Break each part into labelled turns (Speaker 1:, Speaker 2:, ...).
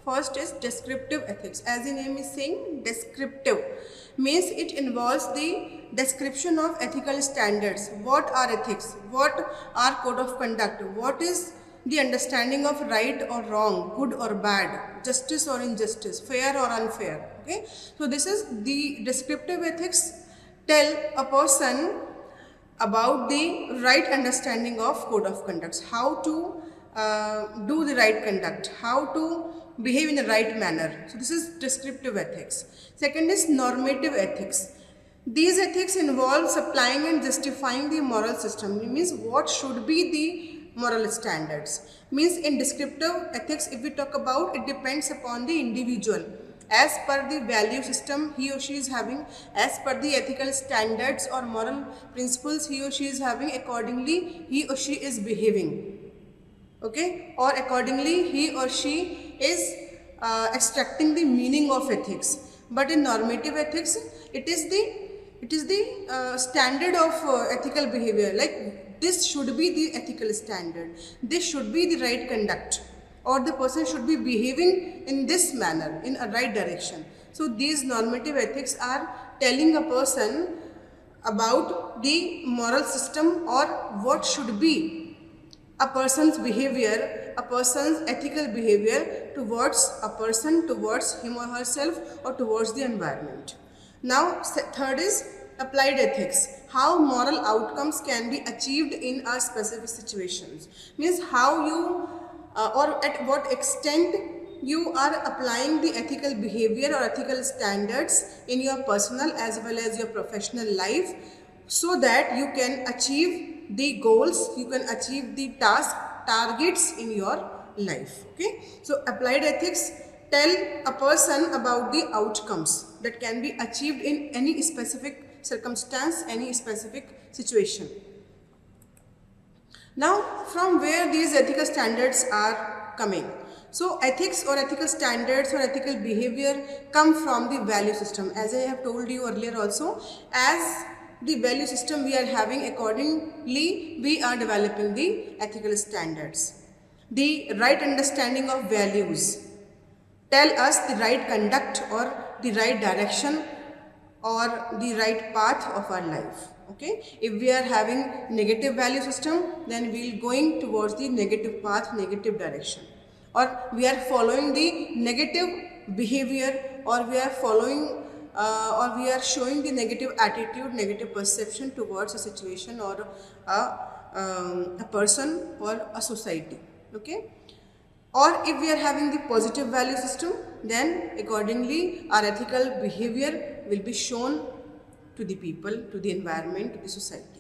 Speaker 1: First is descriptive ethics. As the name is saying, descriptive means it involves the description of ethical standards. What are ethics? What are code of conduct? What is the understanding of right or wrong, good or bad, justice or injustice, fair or unfair? Okay, so this is the descriptive ethics. Tell a person about the right understanding of code of conducts, how to do the right conduct, how to behave in the right manner. So this is descriptive ethics. Second is normative ethics. These ethics involve supplying and justifying the moral system. It means what should be the moral standards. Means in descriptive ethics, if we talk about, it depends upon the individual. As per the value system he or she is having, as per the ethical standards or moral principles he or she is having, accordingly he or she is behaving. Okay, or accordingly he or she is extracting the meaning of ethics. But in normative ethics, it is the standard of ethical behavior, like this should be the ethical standard, this should be the right conduct, or the person should be behaving in this manner, in a right direction. So these normative ethics are telling a person about the moral system, or what should be a person's behavior, a person's ethical behavior towards a person, towards him or herself, or towards the environment. Now, third is applied ethics. How moral outcomes can be achieved in a specific situations. Means how you or at what extent you are applying the ethical behavior or ethical standards in your personal as well as your professional life, so that you can achieve the goals, you can achieve the targets in your life. Okay, so applied ethics tell a person about the outcomes that can be achieved in any specific circumstance, any specific situation. Now, from where these ethical standards are coming? So, ethics or ethical standards or ethical behavior come from the value system. As I have told you earlier also, as the value system we are having, accordingly we are developing the ethical standards. The right understanding of values tell us the right conduct or the right direction or the right path of our life. Okay, if we are having negative value system, then we will going towards the negative path, negative direction, or we are following the negative behavior, or we are following or we are showing the negative attitude, negative perception towards a situation or a person or a society. Okay, or if we are having the positive value system, then accordingly our ethical behavior will be shown to the people, to the environment, to the society.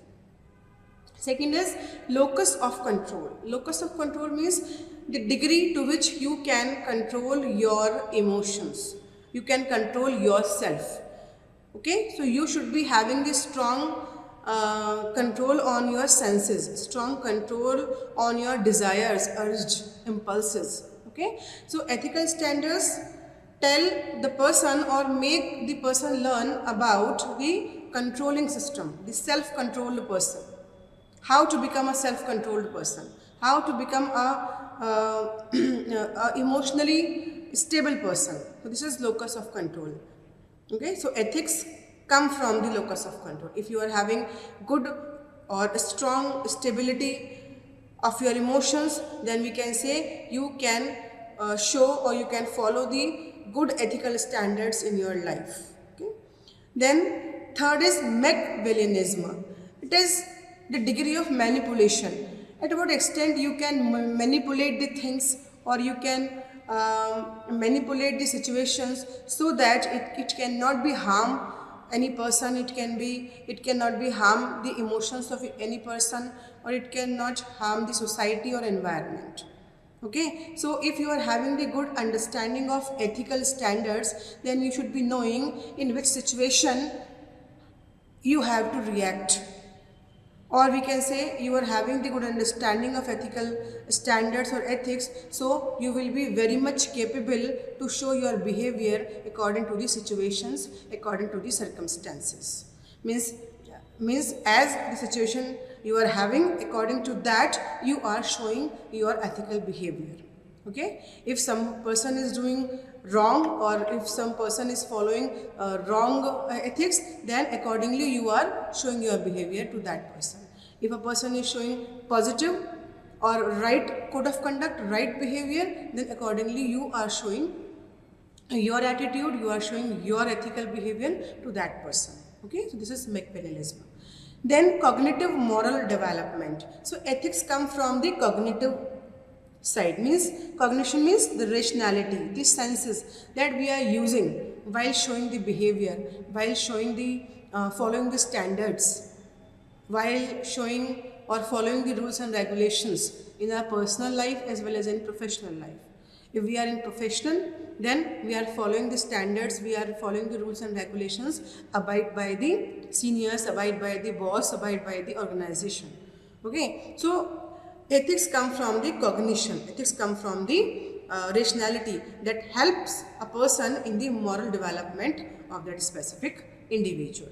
Speaker 1: Second is locus of control. Locus of control means the degree to which you can control your emotions, you can control yourself. Okay, so you should be having this strong control on your senses, strong control on your desires, urge, impulses. Okay, so ethical standards tell the person or make the person learn about the controlling system, the self-controlled person, how to become a self-controlled person, how to become a emotionally stable person. So this is locus of control. Okay, so ethics come from the locus of control. If you are having good or a strong stability of your emotions, then we can say you can show or you can follow the good ethical standards in your life. Okay, then third is Machiavellianism. It is the degree of manipulation. At what extent you can manipulate the things, or you can manipulate the situations so that it cannot be harm any person, it cannot be harm the emotions of any person, or it cannot harm the society or environment. Okay, so if you are having the good understanding of ethical standards, then you should be knowing in which situation you have to react, or we can say you are having the good understanding of ethical standards or ethics, so you will be very much capable to show your behavior according to the situations, according to the circumstances. Means as the situation you are having, according to that you are showing your ethical behavior. Okay, if some person is doing wrong or if some person is following wrong ethics, then accordingly you are showing your behavior to that person. If a person is showing positive or right code of conduct, right behavior, then accordingly you are showing your attitude, you are showing your ethical behavior to that person. Okay, so this is McPennialism. Then cognitive moral development. So ethics come from the cognitive side, means cognition means the rationality, the senses that we are using while showing the behavior, while showing the following the standards, while showing or following the rules and regulations in our personal life as well as in professional life. If we are in professional, then we are following the standards, we are following the rules and regulations, abide by the seniors, abide by the boss, abide by the organization. Okay, so ethics come from the cognition, ethics come from the rationality that helps a person in the moral development of that specific individual.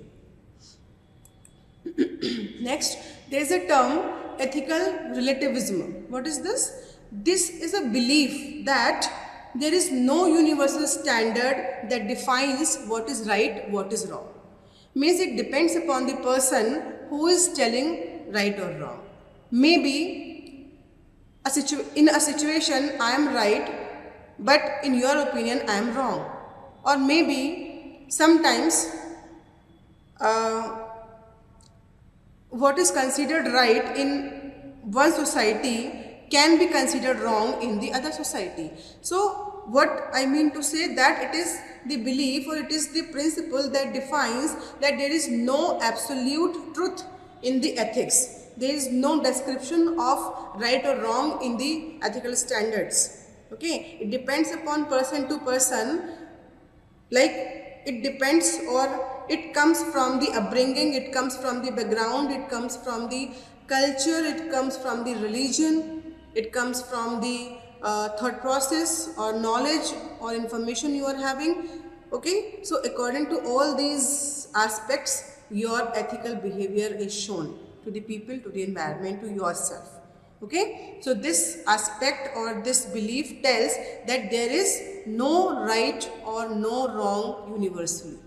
Speaker 1: Next, there is a term ethical relativism. What is this? This is a belief that there is no universal standard that defines what is right, what is wrong. Means it depends upon the person who is telling right or wrong. Maybe in a situation I am right, but in your opinion I am wrong. Or maybe sometimes what is considered right in one society can be considered wrong in the other society. So what I mean to say that it is the belief or it is the principle that defines that there is no absolute truth in the ethics. There is no description of right or wrong in the ethical standards. Okay, it depends upon person to person, like it depends or it comes from the upbringing, it comes from the background, it comes from the culture, it comes from the religion, it comes from the thought process or knowledge or information you are having. Okay, so according to all these aspects, your ethical behavior is shown to the people, to the environment, to yourself. Okay, so this aspect or this belief tells that there is no right or no wrong universally.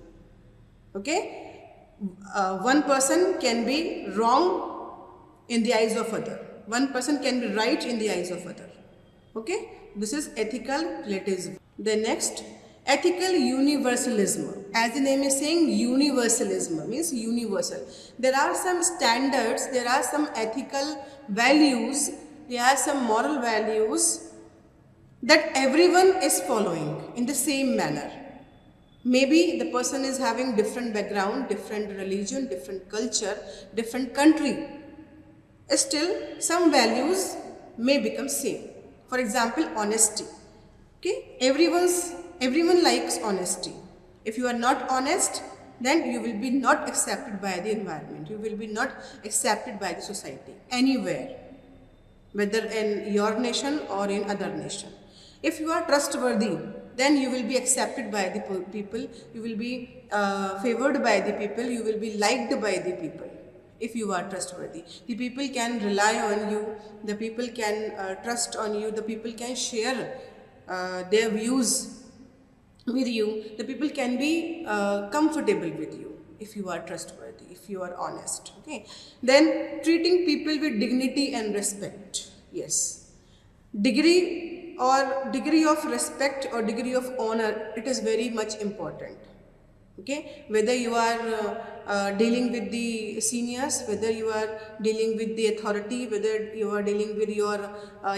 Speaker 1: Okay, one person can be wrong in the eyes of other, one person can be right in the eyes of other. Okay, this is ethical relativism. The next, ethical universalism. As the name is saying, universalism means universal. There are some standards, there are some ethical values, there are some moral values that everyone is following in the same manner. Maybe the person is having different background, different religion, different culture, different country. Still, some values may become same. For example, honesty. Okay, everyone likes honesty. If you are not honest, then you will be not accepted by the environment. You will be not accepted by the society anywhere, whether in your nation or in other nation. If you are trustworthy, then you will be accepted by the people. You will be favored by the people. You will be liked by the people. If you are trustworthy, the people can rely on you, the people can trust on you, the people can share their views with you, the people can be comfortable with you if you are trustworthy, if you are honest. Okay, then treating people with dignity and respect. Yes, degree of respect or degree of honor, it is very much important. Okay, whether you are dealing with the seniors, whether you are dealing with the authority, whether you are dealing with your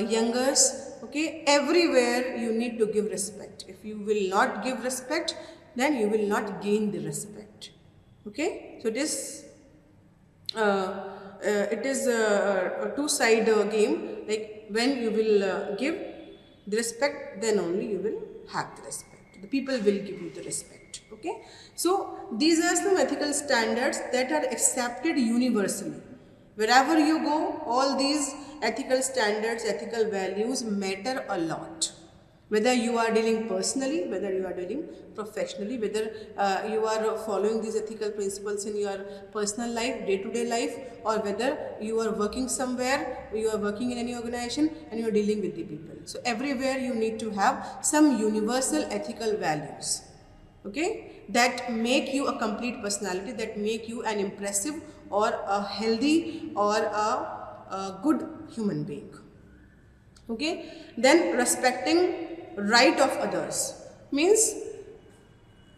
Speaker 1: youngers, okay, everywhere you need to give respect. If you will not give respect, then you will not gain the respect. Okay, so it is a two-side game. Like when you will give the respect, then only you will have the respect. The people will give you the respect. Okay, so these are some ethical standards that are accepted universally. Wherever you go, all these ethical standards, ethical values matter a lot. Whether you are dealing personally, whether you are dealing professionally, whether you are following these ethical principles in your personal life, day-to-day life, or whether you are working somewhere, you are working in any organization and you are dealing with the people. So everywhere you need to have some universal ethical values, okay, that make you a complete personality, that make you an impressive or a healthy or a good human being. Okay, then respecting right of others means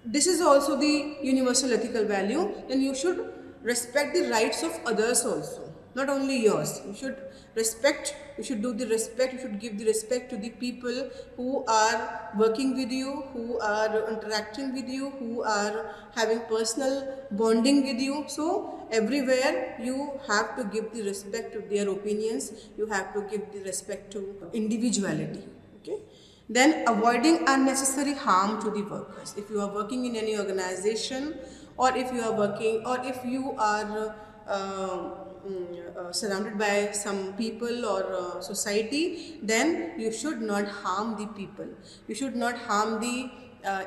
Speaker 1: this is also the universal ethical value. Then you should respect the rights of others also, not only yours. You should respect, you should do the respect, you should give the respect to the people who are working with you, who are interacting with you, who are having personal bonding with you. So everywhere you have to give the respect to their opinions, you have to give the respect to individuality. Okay, then avoiding unnecessary harm to the workers. If you are working in any organization, or if you are working, or if you are surrounded by some people or society, then you should not harm the people, you should not harm the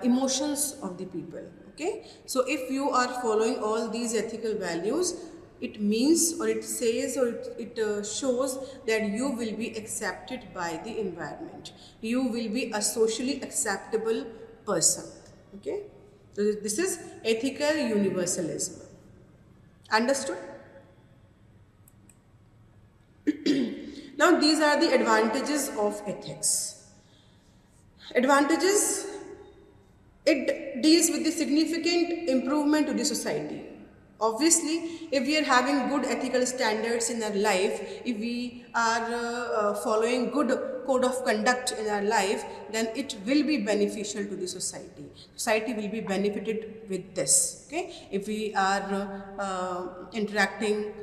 Speaker 1: emotions of the people. Okay, so if you are following all these ethical values, it means, or it says, or it shows that you will be accepted by the environment, you will be a socially acceptable person. Okay, so this is ethical universalism. Understood? Now these are the advantages of ethics. Advantages: it deals with the significant improvement to the society. Obviously, if we are having good ethical standards in our life, if we are following good code of conduct in our life, then it will be beneficial to the society. Society will be benefited with this. Okay, if we are interacting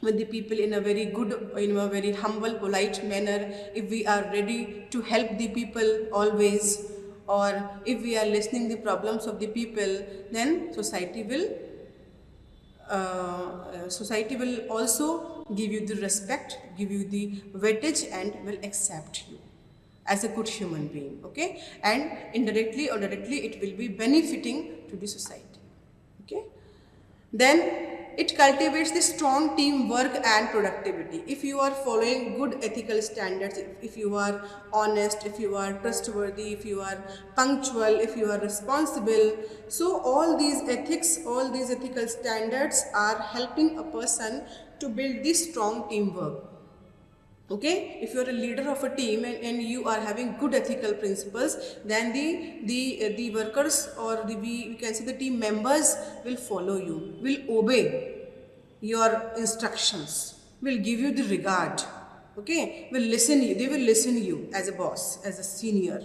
Speaker 1: with the people in a very good, in a very humble, polite manner, if we are ready to help the people always, or if we are listening the problems of the people, then society will also give you the respect, give you the weightage, and will accept you as a good human being. Okay, and indirectly or directly it will be benefiting to the society. Okay, then it cultivates the strong teamwork and productivity. If you are following good ethical standards, if you are honest, if you are trustworthy, if you are punctual, if you are responsible, so all these ethics, all these ethical standards are helping a person to build this strong teamwork. Okay, if you are a leader of a team and you are having good ethical principles, then the workers, or we can say the team members, will follow you, will obey your instructions, will give you the regard. Okay, will listen you, they will listen you as a boss, as a senior.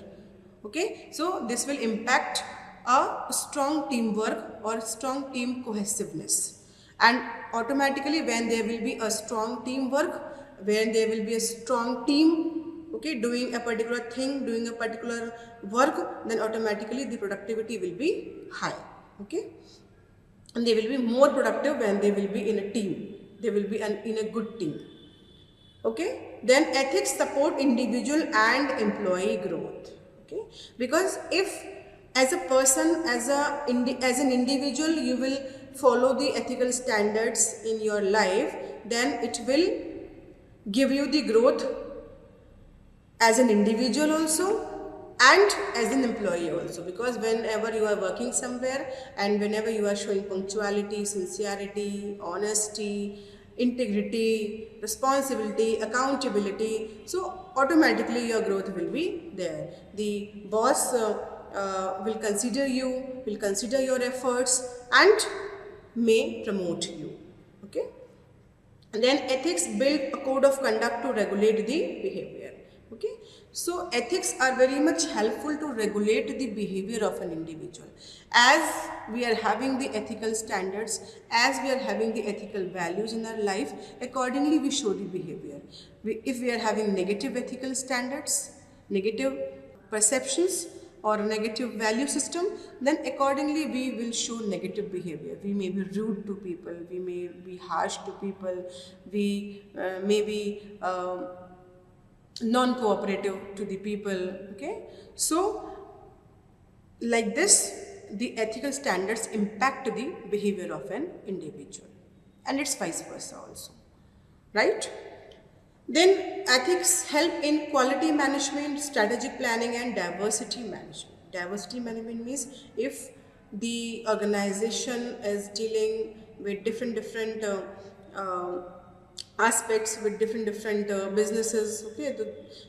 Speaker 1: Okay, so this will impact a strong teamwork or strong team cohesiveness. And automatically, when there will be a strong teamwork, when there will be a strong team, okay, doing a particular thing, doing a particular work, then automatically the productivity will be high. Okay, and they will be more productive when they will be in a team, they will be in a good team. Okay, then ethics support individual and employee growth. Okay, because if as a person, as an individual, you will follow the ethical standards in your life, then it will give you the growth as an individual also and as an employee also. Because whenever you are working somewhere and whenever you are showing punctuality, sincerity, honesty, integrity, responsibility, accountability, so automatically your growth will be there. The boss will consider you, will consider your efforts and may promote you. Okay. And then ethics build a code of conduct to regulate the behavior. Okay, so ethics are very much helpful to regulate the behavior of an individual. As we are having the ethical standards, as we are having the ethical values in our life, accordingly we show the behavior. If we are having negative ethical standards, negative perceptions, or a negative value system, then accordingly we will show negative behavior. We may be rude to people, we may be harsh to people, we may be non-cooperative to the people. Okay, so like this, the ethical standards impact the behavior of an individual, and it's vice versa also, right? Then ethics help in quality management, strategic planning, and diversity management. Diversity management means if the organization is dealing with different uh, aspects, with different businesses. Okay,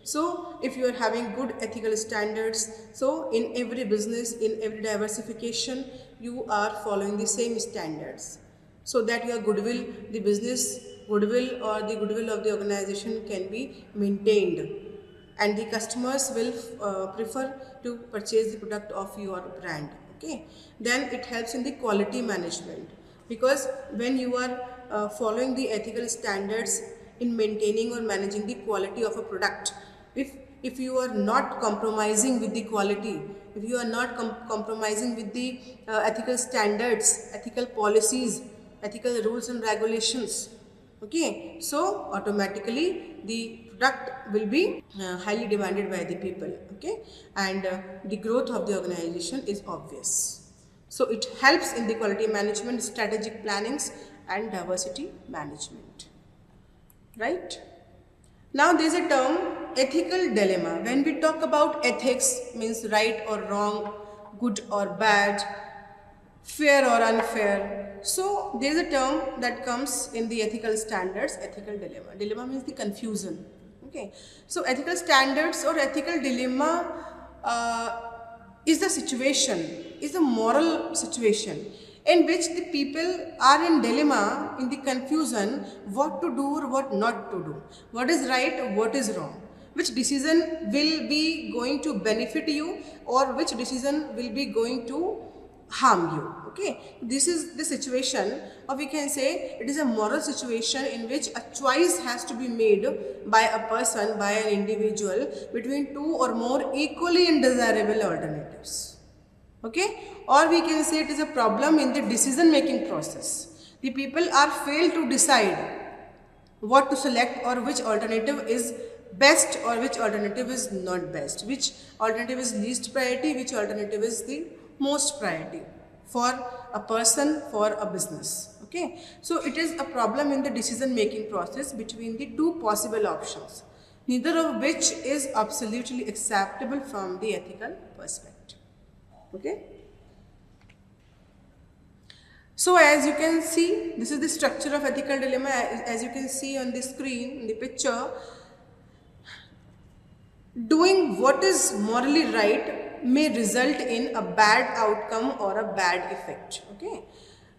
Speaker 1: so if you are having good ethical standards, so in every business, in every diversification, you are following the same standards, so that your goodwill, the business goodwill or the goodwill of the organization can be maintained, and the customers will prefer to purchase the product of your brand. Okay, then it helps in the quality management, because when you are following the ethical standards in maintaining or managing the quality of a product, if if you are not compromising with the quality, if you are not compromising with the ethical standards, ethical policies, ethical rules and regulations, okay, so automatically the product will be highly demanded by the people. Okay, and the growth of the organization is obvious. So it helps in the quality management, strategic plannings, and diversity management, right? Now there is a term ethical dilemma. When we talk about ethics, means right or wrong, good or bad, fair or unfair. So there is a term that comes in the ethical standards, ethical dilemma. Dilemma means the confusion. Okay. So ethical standards or ethical dilemma is the situation, is a moral situation in which the people are in dilemma, in the confusion, what to do or what not to do, what is right or what is wrong, which decision will be going to benefit you or which decision will be going to harm you. Okay, this is the situation, or we can say it is a moral situation in which a choice has to be made by a person, by an individual, between two or more equally undesirable alternatives. Okay, or we can say it is a problem in the decision making process. The people are failed to decide what to select or which alternative is best or which alternative is not best, which alternative is least priority, which alternative is the most priority for a person, for a business. Okay, so it is a problem in the decision making process between the two possible options, neither of which is absolutely acceptable from the ethical perspective. Okay, so as you can see, this is the structure of ethical dilemma. As you can see on the screen, in the picture, doing what is morally right may result in a bad outcome or a bad effect. Okay,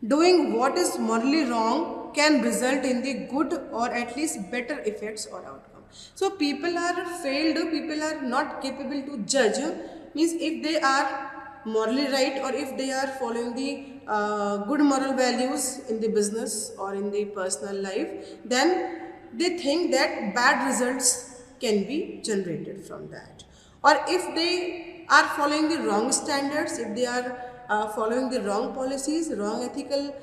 Speaker 1: doing what is morally wrong can result in the good or at least better effects or outcome. So people are failed, people are not capable to judge, means if they are morally right or if they are following the good moral values in the business or in the personal life, then they think that bad results can be generated from that. Or if they are following the wrong standards, if they are following the wrong policies, wrong ethical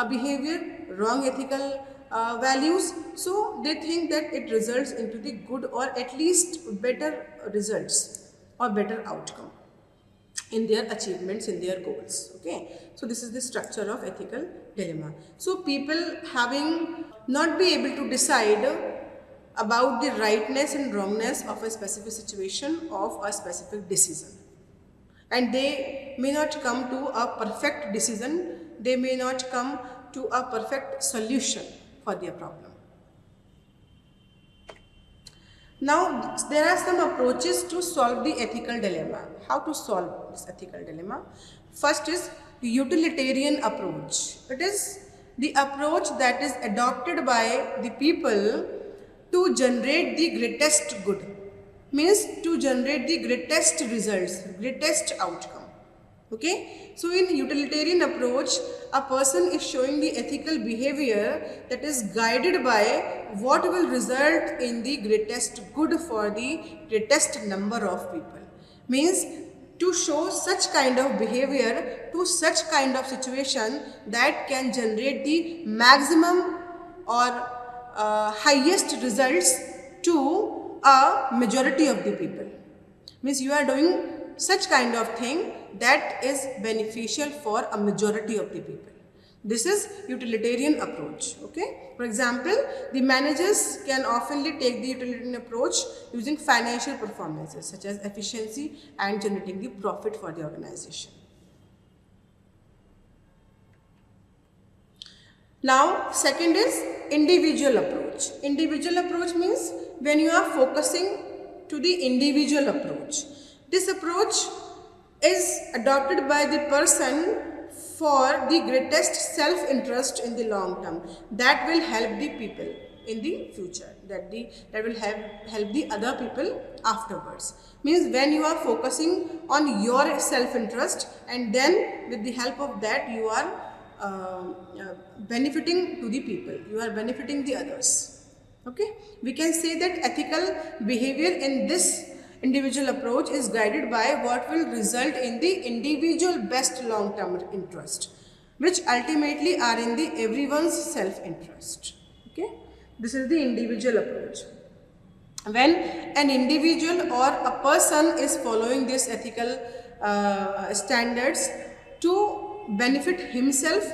Speaker 1: behavior, wrong ethical values, so they think that it results into the good or at least better results or better outcome in their achievements, in their goals. Okay, so this is the structure of ethical dilemma. So people having not be able to decide about the rightness and wrongness of a specific situation, of a specific decision, and they may not come to a perfect decision, they may not come to a perfect solution for their problem. Now, there are some approaches to solve the ethical dilemma. How to solve this ethical dilemma? First is the utilitarian approach. It is the approach that is adopted by the people to generate the greatest good. Means to generate the greatest results, greatest outcome. Okay, so in utilitarian approach, a person is showing the ethical behavior that is guided by what will result in the greatest good for the greatest number of people. Means to show such kind of behavior to such kind of situation that can generate the maximum or highest results to a majority of the people. Means you are doing such kind of thing that is beneficial for a majority of the people. This is utilitarian approach. Okay. For example, the managers can oftenly take the utilitarian approach using financial performances such as efficiency and generating the profit for the organization. Now, second is individual approach. Individual approach means when you are focusing to the individual approach. This approach is adopted by the person for the greatest self-interest in the long term that will help the people in the future, that will help the other people afterwards. Means when you are focusing on your self-interest, and then with the help of that you are benefiting to the people, you are benefiting the others. Okay, we can say that ethical behavior in this individual approach is guided by what will result in the individual best long-term interest, which ultimately are in the everyone's self-interest. Okay, this is the individual approach. When an individual or a person is following this ethical standards to benefit himself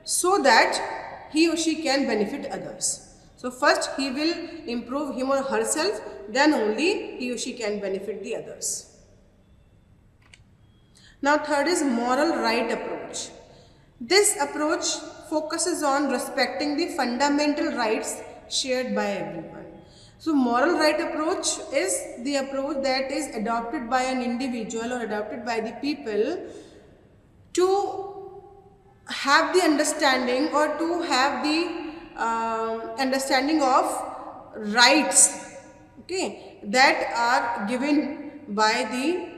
Speaker 1: so that he or she can benefit others. So first he will improve him or herself, then only he or she can benefit the others. Now third is moral right approach. This approach focuses on respecting the fundamental rights shared by everyone. So moral right approach is the approach that is adopted by an individual or adopted by the people to have the understanding or to have the understanding of rights, okay, that are given by the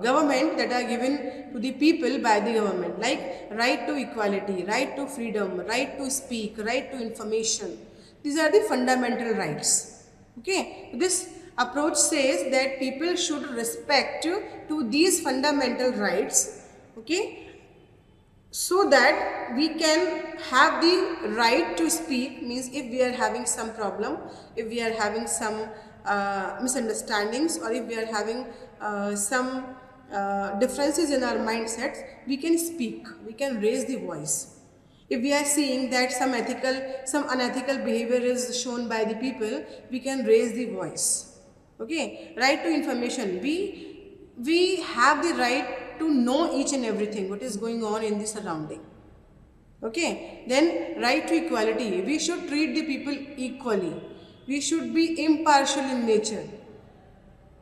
Speaker 1: government, that are given to the people by the government, like right to equality, right to freedom, right to speak, right to information. These are the fundamental rights. Okay, this approach says that people should respect to these fundamental rights, okay, so that we can have the right to speak. Means if we are having some problem, if we are having some misunderstandings, or if we are having some differences in our mindsets, we can speak, we can raise the voice. If we are seeing that some unethical behavior is shown by the people, we can raise the voice. Okay, right to information, we have the right to know each and everything what is going on in the surrounding. Okay, then right to equality, we should treat the people equally, we should be impartial in nature.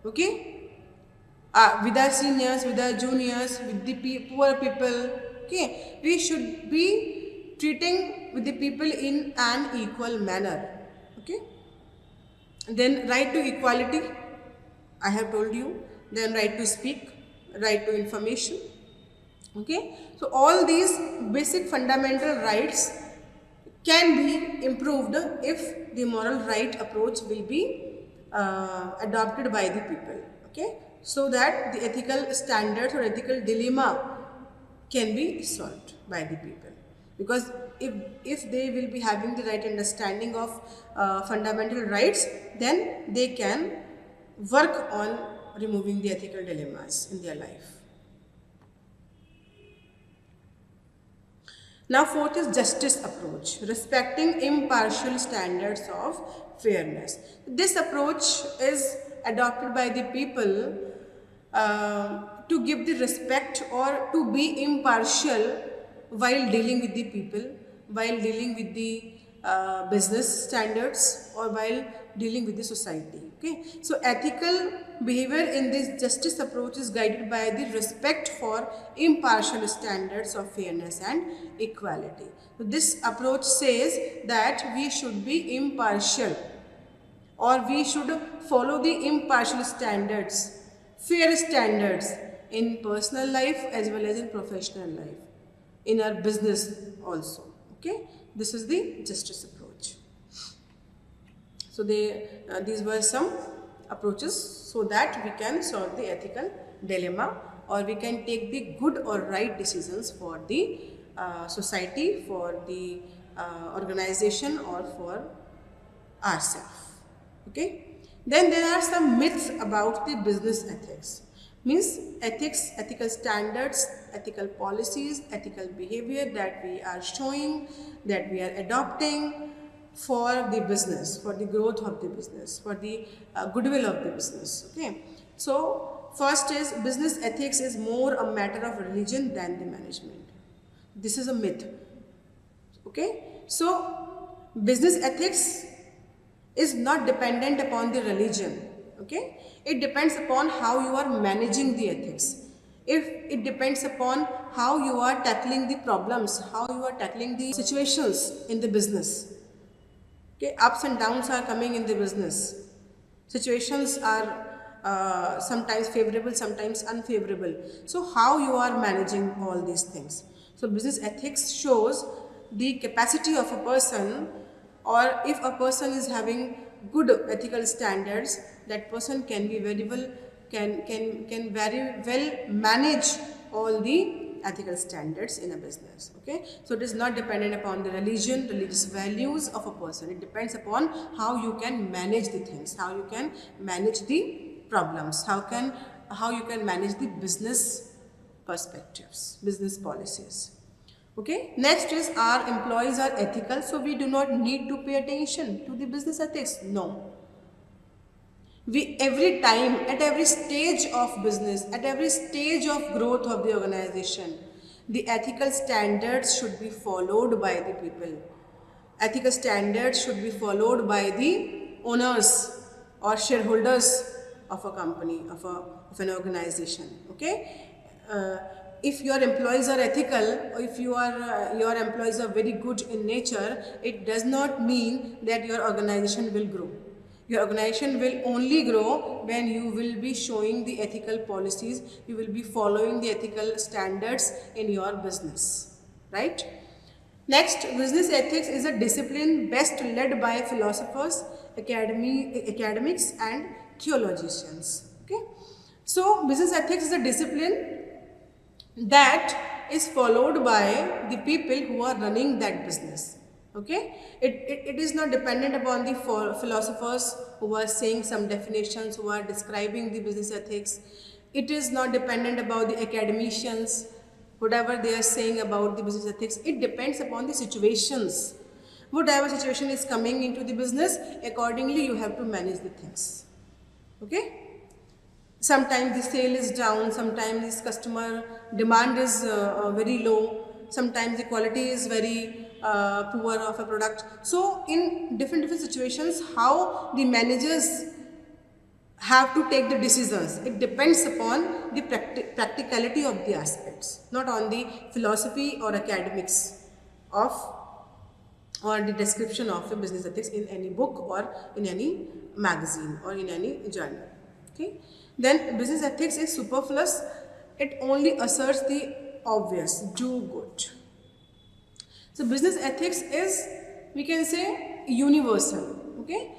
Speaker 1: Okay, with our seniors, with our juniors, with the poor people. Okay, we should be treating with the people in an equal manner. Okay, then right to equality, I have told you. Then right to speak, right to information. Okay, so all these basic fundamental rights can be improved if the moral right approach will be adopted by the people. Okay, so that the ethical standards or ethical dilemma can be solved by the people. Because if they will be having the right understanding of fundamental rights, then they can work on removing the ethical dilemmas in their life. Now fourth is justice approach, respecting impartial standards of fairness. This approach is adopted by the people to give the respect or to be impartial while dealing with the people, while dealing with the business standards, or while dealing with the society. Okay, so ethical behavior in this justice approach is guided by the respect for impartial standards of fairness and equality. So this approach says that we should be impartial, or we should follow the impartial standards, fair standards in personal life as well as in professional life, in our business also. Okay, this is the justice approach. So these were some approaches so that we can solve the ethical dilemma, or we can take the good or right decisions for the society, for the organization, or for ourselves. Okay. Then there are some myths about the business ethics. Means ethics, ethical standards, ethical policies, ethical behavior that we are showing, that we are adopting for the business, for the growth of the business, for the goodwill of the business. Okay. So first is business ethics is more a matter of religion than the management. This is a myth. Okay. So business ethics is not dependent upon the religion. Okay, it depends upon how you are managing the ethics. If it depends upon how you are tackling the problems, how you are tackling the situations in the business. Okay, ups and downs are coming in the business. Situations are sometimes favorable, sometimes unfavorable. So how you are managing all these things. So business ethics shows the capacity of a person, or if a person is having good ethical standards, that person can be very well, can very well manage all the ethical standards in a business. Okay, so it is not dependent upon the religion, religious values of a person. It depends upon how you can manage the things, how you can manage the problems, how you can manage the business perspectives, business policies. Okay, next is our employees are ethical, so we do not need to pay attention to the business ethics. No, we every time, at every stage of business, at every stage of growth of the organization, the ethical standards should be followed by the people. Ethical standards should be followed by the owners or shareholders of a company, of an organization. Okay, if your employees are ethical, or if your employees are very good in nature, it does not mean that your organization will grow. Your organization will only grow when you will be showing the ethical policies, you will be following the ethical standards in your business, right? Next, business ethics is a discipline best led by philosophers, academics and theologians. Okay, so business ethics is a discipline that is followed by the people who are running that business. Okay, it is not dependent upon the philosophers who are saying some definitions, who are describing the business ethics. It is not dependent about the academicians, whatever they are saying about the business ethics. It depends upon the situations. Whatever situation is coming into the business, accordingly you have to manage the things. Okay, sometimes the sale is down, sometimes this customer demand is very low, sometimes the quality is very poor of a product. So in different situations, how the managers have to take the decisions, it depends upon the practicality of the aspects, not on the philosophy or academics of, or the description of a business ethics in any book or in any magazine or in any journal. Okay, then business ethics is superfluous. It only asserts the obvious, do good. So business ethics is, we can say, universal. Okay,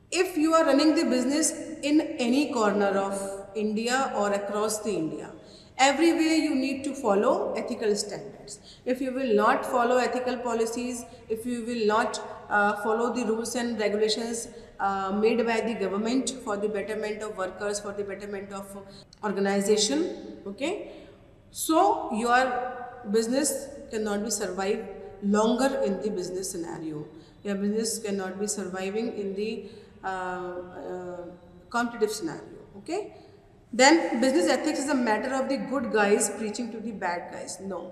Speaker 1: if you are running the business in any corner of India or across the India, everywhere you need to follow ethical standards. If you will not follow ethical policies, if you will not follow the rules and regulations made by the government for the betterment of workers, for the betterment of organization, okay, so your business cannot be survived longer in the business scenario. Your business cannot be surviving in the competitive scenario. Okay, then business ethics is a matter of the good guys preaching to the bad guys. No,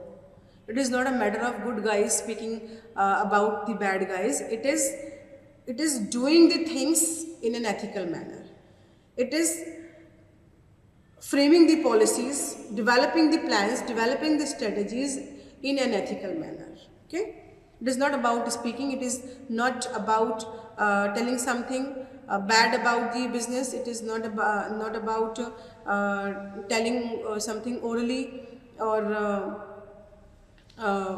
Speaker 1: it is not a matter of good guys speaking about the bad guys. It is doing the things in an ethical manner. It is framing the policies, developing the plans, developing the strategies in an ethical manner. Okay, it is not about speaking, it is not about telling something bad about the business. It is not about telling something orally or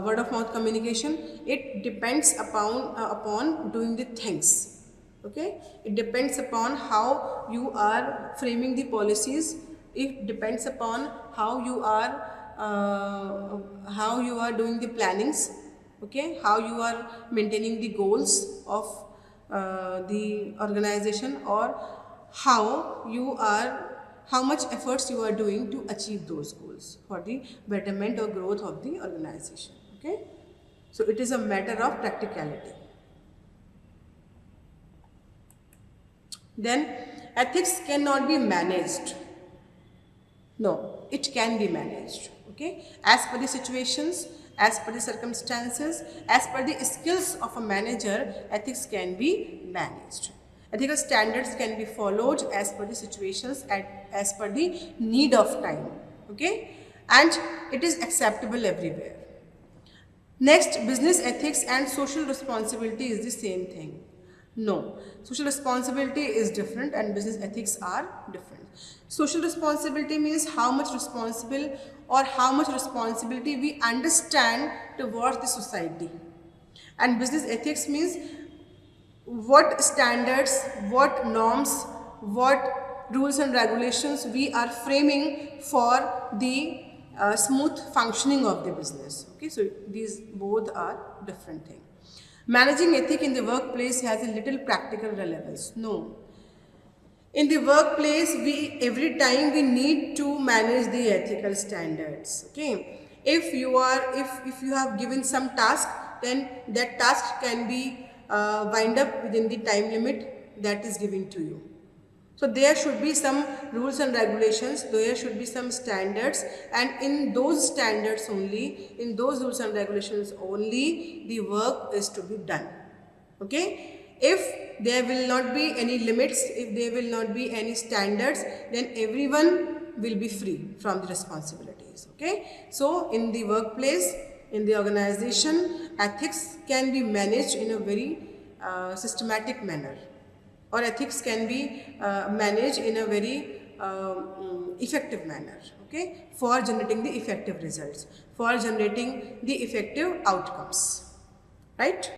Speaker 1: word of mouth communication. It depends upon doing the things. Okay, it depends upon how you are framing the policies. It depends upon how you are doing the plannings. Okay, how you are maintaining the goals of the organization, or how much efforts you are doing to achieve those goals for the betterment or growth of the organization. Okay, so it is a matter of practicality. Then ethics cannot be managed. No, it can be managed. Okay, as per the situations, as per the circumstances, as per the skills of a manager, ethics can be managed. Ethical standards can be followed as per the situations and as per the need of time. Okay, and it is acceptable everywhere. Next, business ethics and social responsibility is the same thing. No, social responsibility is different and business ethics are different. Social responsibility means how much responsible or how much responsibility we understand towards the society. And business ethics means what standards, what norms, what rules and regulations we are framing for the smooth functioning of the business. Okay, so these both are different things. Managing ethic in the workplace has a little practical relevance. No. In the workplace, every time we need to manage the ethical standards. Okay. If you have given some task, then that task can be wind up within the time limit that is given to you. So there should be some rules and regulations, there should be some standards, and in those standards only, in those rules and regulations only, the work is to be done. Okay? If there will not be any limits, if there will not be any standards, then everyone will be free from the responsibilities. Okay? So in the workplace, in the organization, ethics can be managed in a very systematic manner, or ethics can be managed in a very effective manner, okay, for generating the effective results, for generating the effective outcomes, right?